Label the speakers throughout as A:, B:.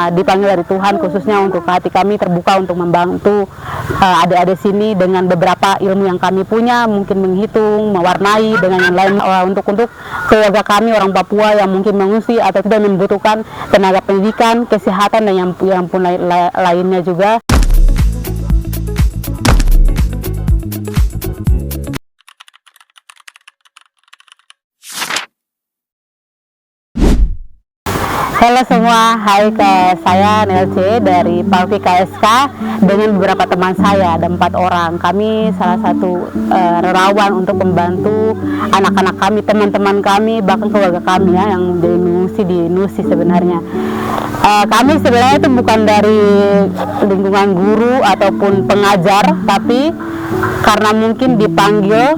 A: dipanggil dari Tuhan khususnya untuk hati kami terbuka untuk membantu adik-adik sini dengan beberapa ilmu yang kami punya, mungkin menghitung, mewarnai dengan yang lain, untuk keluarga kami orang Papua yang mungkin mengungsi atau tidak membutuhkan tenaga pendidikan, kesehatan dan yang pun lainnya juga. Halo semua, hai ke saya Nelce dari Paroki KSK dengan beberapa teman saya, ada 4 orang. Kami salah satu relawan untuk membantu anak-anak kami, teman-teman kami, bahkan keluarga kami ya yang mengungsi di Nusi sebenarnya. Kami sebenarnya itu bukan dari lingkungan guru ataupun pengajar, tapi karena mungkin dipanggil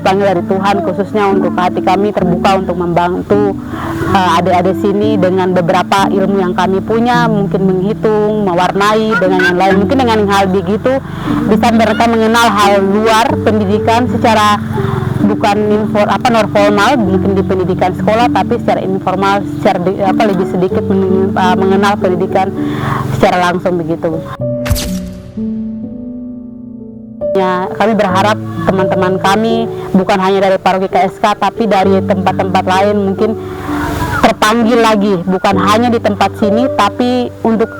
A: dari Tuhan khususnya untuk hati kami terbuka untuk membantu adik-adik sini dengan beberapa ilmu yang kami punya, mungkin menghitung, mewarnai dengan yang lain. Mungkin dengan hal begitu bisa mereka mengenal hal luar pendidikan secara bukan non formal, mungkin di pendidikan sekolah, tapi secara informal, lebih sedikit mengenal pendidikan secara langsung begitu. Ya, kami berharap teman-teman kami bukan hanya dari Paroki KSK tapi dari tempat-tempat lain mungkin terpanggil lagi, bukan hanya di tempat sini tapi untuk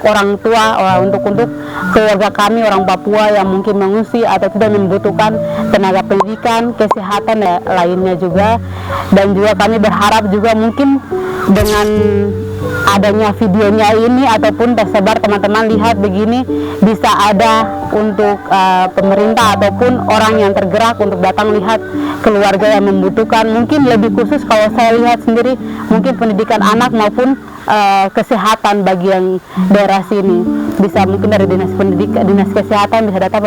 A: orang tua, untuk keluarga kami orang Papua yang mungkin mengungsi atau tidak membutuhkan tenaga pendidikan, kesehatan dan lainnya juga. Dan juga kami berharap juga mungkin dengan adanya videonya ini ataupun tersebar, teman-teman lihat begini, bisa ada untuk pemerintah ataupun orang yang tergerak untuk datang lihat keluarga yang membutuhkan. Mungkin lebih khusus kalau saya lihat sendiri mungkin pendidikan anak maupun kesehatan bagi yang daerah sini. Bisa mungkin dari dinas kesehatan bisa datang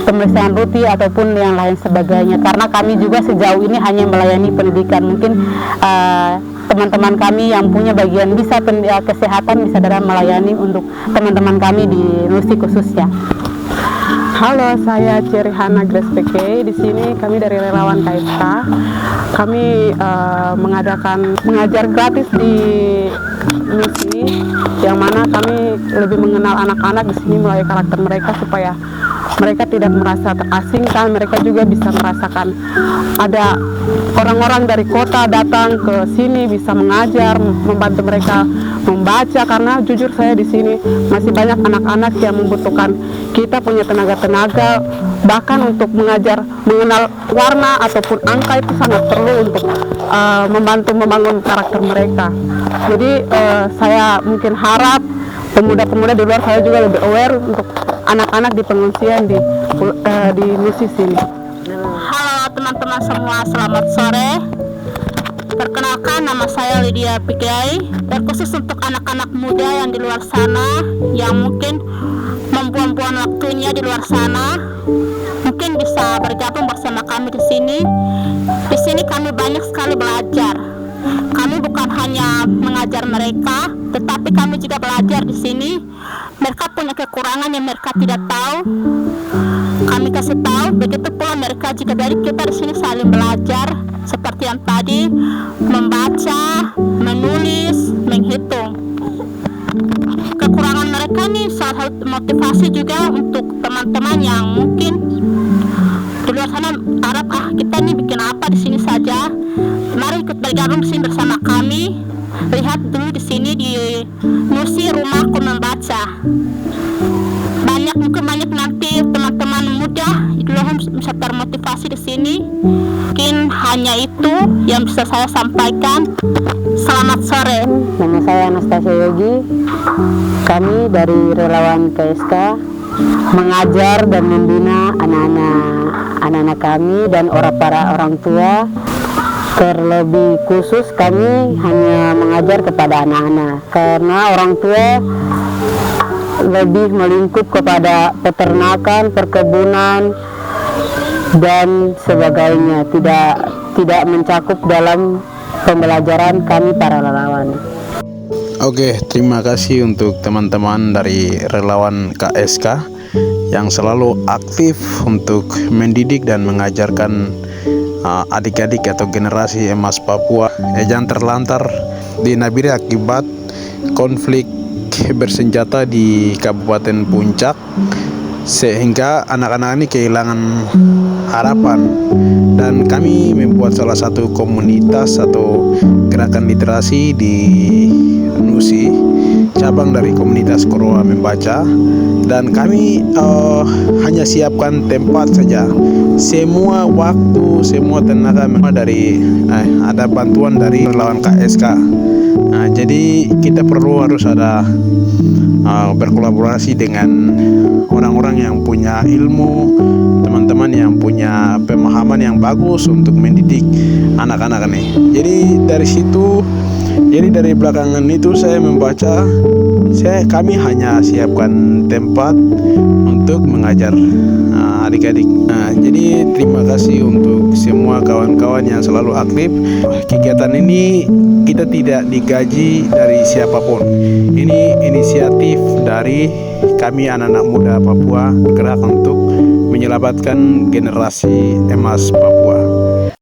A: pemeriksaan rutin ataupun yang lain sebagainya. Karena kami juga sejauh ini hanya melayani pendidikan. Mungkin teman-teman kami yang punya bagian bisa kesehatan bisa datang melayani untuk teman-teman kami di Nusi khususnya.
B: Halo, saya Cerihana Grace PK. Di sini kami dari relawan KSK. Kami mengajar gratis di Nusi, yang mana kami lebih mengenal anak-anak di sini melalui karakter mereka supaya mereka tidak merasa terasingkan. Mereka juga bisa merasakan ada orang-orang dari kota datang ke sini bisa mengajar, membantu mereka membaca, karena jujur saya di sini masih banyak anak-anak yang membutuhkan kita punya tenaga-tenaga, bahkan untuk mengajar mengenal warna ataupun angka itu sangat perlu untuk membantu membangun karakter mereka. Jadi saya mungkin harap pemuda-pemuda di luar saya juga lebih aware untuk anak-anak di pengungsian di Nusi sini.
C: Halo teman-teman semua, selamat sore. Perkenalkan, nama saya Lydia Pigai, terkhusus untuk anak-anak muda yang di luar sana yang mungkin membuang-buang waktunya di luar sana, mungkin bisa bergabung bersama kami di sini. Di sini kami banyak sekali belajar. Kami bukan hanya mengajar mereka, tetapi kami juga belajar di sini. Mereka punya kekurangan yang mereka tidak tahu, kami kasih tahu. Begitu pula mereka juga dari kita di sini saling belajar, seperti yang tadi, membaca, menulis, menghitung. Kekurangan mereka ini salah satu motivasi juga untuk teman-teman yang mungkin di luar sana harap kita nih bikin apa di sini saja. Mari ikut bergabung di sini bersama kami. Lihat dulu di sini di Nusi Rumahku Membaca. Mungkin banyak nanti teman-teman muda itu bisa termotivasi di sini. Mungkin hanya itu yang bisa saya sampaikan. Selamat sore.
A: Nama saya Anastasia Yogi. Kami dari relawan KSK mengajar dan membina anak-anak kami dan para orang tua. Terlebih khusus kami hanya mengajar kepada anak-anak karena orang tua lebih melingkup kepada peternakan, perkebunan dan sebagainya, tidak mencakup dalam pembelajaran kami para relawan.
D: Oke, terima kasih untuk teman-teman dari relawan KSK yang selalu aktif untuk mendidik dan mengajarkan adik-adik atau generasi emas Papua yang terlantar di Nabire akibat konflik bersenjata di Kabupaten Puncak, sehingga anak-anak ini kehilangan harapan. Dan kami membuat salah satu komunitas atau gerakan literasi di Nusi, cabang dari komunitas Koroa Membaca, dan kami hanya siapkan tempat saja. Semua waktu, semua tenaga memang dari ada bantuan dari relawan KSK. Jadi kita harus ada berkolaborasi dengan orang-orang yang punya ilmu, teman-teman yang punya pemahaman yang bagus untuk mendidik anak-anak ini. Jadi dari situ, dari belakangan itu saya membaca, kami hanya siapkan tempat untuk mengajar adik-adik. Jadi terima kasih untuk semua kawan-kawan yang selalu aktif. Kegiatan ini kita tidak digaji dari siapapun. Ini inisiatif dari kami anak-anak muda Papua bergerak untuk menyelamatkan generasi emas Papua.